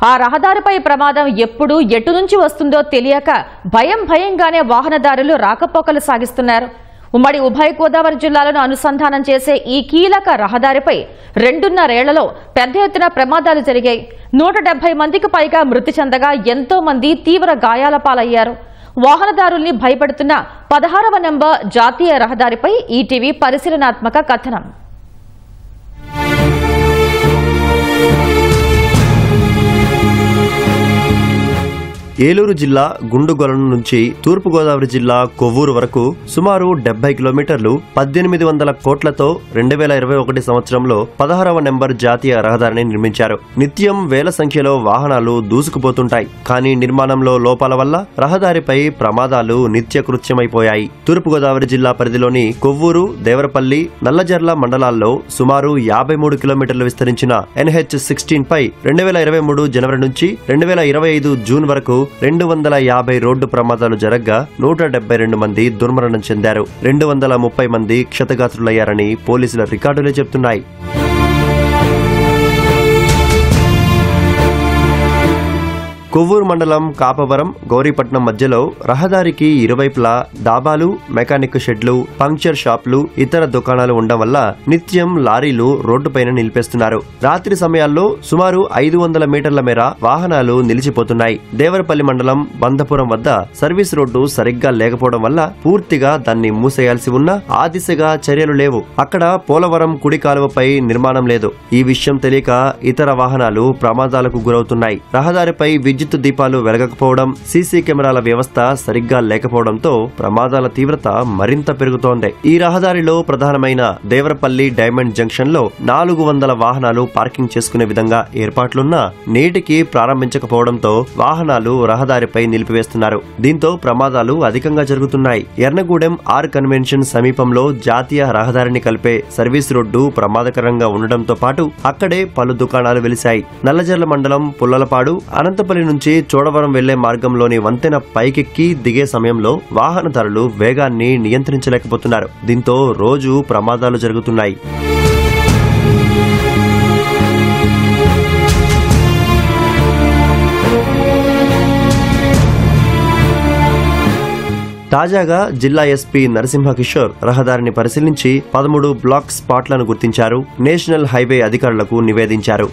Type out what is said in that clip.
ఆ రహదారిపై ప్రమాదం ఎప్పుడు ఎటు నుంచి వస్తుందో తెలియక భయంగానే వాహనదారులు రాకపోకలు సాగిస్తున్నారు. ఉమ్మడి ఉభయ గోదావరి జిల్లాలను అనుసంధానం చేసే ఈ కీలక రహదారిపై 2.5 ఏళ్లలో పెద్ద ఎత్తున ప్రమాదాలు జరిగాయి. 170 మందికి పైగా మృతి చెందగా ఎంతో మంది తీవ్ర గాయాల పాలయ్యారు. వాహనదారుల్ని భయపెడుతున్న 16వ నంబర్ జాతీయ రహదారిపై ఈటీవీ పరిశీలనాత్మక కథనం. ఏలూరు జిల్లా గుండుగొలను నుంచి తూర్పు గోదావరి జిల్లా కొవ్వూరు వరకు సుమారు 70 కిలోమీటర్లు 1800 కోట్లతో 2021 సంవత్సరంలో 16వ నెంబర్ జాతీయ రహదారిని నిర్మించారు. నిత్యం వేల సంఖ్యలో వాహనాలు దూసుకుపోతుంటాయి. కానీ నిర్మాణంలో లోపాల వల్ల రహదారిపై ప్రమాదాలు నిత్యకృత్యమైపోయాయి. తూర్పు గోదావరి జిల్లా పరిధిలోని కొవ్వూరు, దేవరపల్లి, నల్లజర్ల మండలాల్లో సుమారు 53 కిలోమీటర్లు విస్తరించిన NH-16 పై 2023 జనవరి నుంచి 2025 జూన్ వరకు 250 రోడ్డు ప్రమాదాలు జరగ్గా 172 మంది దుర్మరణం చెందారు. 230 మంది క్షతగాత్రులయ్యారని పోలీసుల రికార్డులే చెబుతున్నాయి. కొవ్వూరు మండలం కాపవరం, గౌరీపట్నం మధ్యలో రహదారికి ఇరువైపులా డాబాలు, మెకానిక్ షెడ్లు, పంక్చర్ షాపులు, ఇతర దుకాణాలు ఉండడం వల్ల నిత్యం లారీలు రోడ్డుపైన నిలిపేస్తున్నారు. రాత్రి సమయాల్లో సుమారు 500 మీటర్ల మేర వాహనాలు నిలిచిపోతున్నాయి. దేవరపల్లి మండలం బందపురం వద్ద సర్వీస్ రోడ్డు సరిగ్గా లేకపోవడం వల్ల పూర్తిగా దాన్ని మూసేయాల్సి ఉన్నా ఆ దిశగా చర్యలు లేవు. అక్కడ పోలవరం కుడి కాలువపై నిర్మాణం లేదు. ఈ విషయం తెలియక ఇతర వాహనాలు ప్రమాదాలకు గురవుతున్నాయి. రహదారిపై విద్యుత్ దీపాలు వెలగకపోవడం, సీసీ కెమెరాల వ్యవస్థ సరిగ్గా లేకపోవడంతో ప్రమాదాల తీవ్రత మరింత పెరుగుతోంది. ఈ రహదారిలో ప్రధానమైన దేవరపల్లి డైమండ్ జంక్షన్ లో 400 వాహనాలు పార్కింగ్ చేసుకునే విధంగా ఏర్పాట్లున్నా నేటికి ప్రారంభించకపోవడంతో వాహనాలు రహదారిపై నిలిపివేస్తున్నారు. దీంతో ప్రమాదాలు అధికంగా జరుగుతున్నాయి. ఎర్నగూడెం ఆర్ కన్వెన్షన్ సమీపంలో జాతీయ రహదారిని కలిపే సర్వీస్ రోడ్డు ప్రమాదకరంగా ఉండడంతో పాటు అక్కడే పలు దుకాణాలు వెలిశాయి. నల్లజర్ల మండలం పుల్లలపాడు, అనంతపల్లి నుంచి చోడవరం వెళ్లే మార్గంలోని వంతెన పైకెక్కి దిగే సమయంలో వాహనదారులు వేగాన్ని నియంత్రించలేకపోతున్నారు. దీంతో రోజు ప్రమాదాలు జరుగుతున్నాయి. తాజాగా జిల్లా ఎస్పీ నరసింహకిషోర్ రహదారిని పరిశీలించి 13 బ్లాక్ స్పాట్లను గుర్తించారు. నేషనల్ హైవే అధికారులకు నివేదించారు.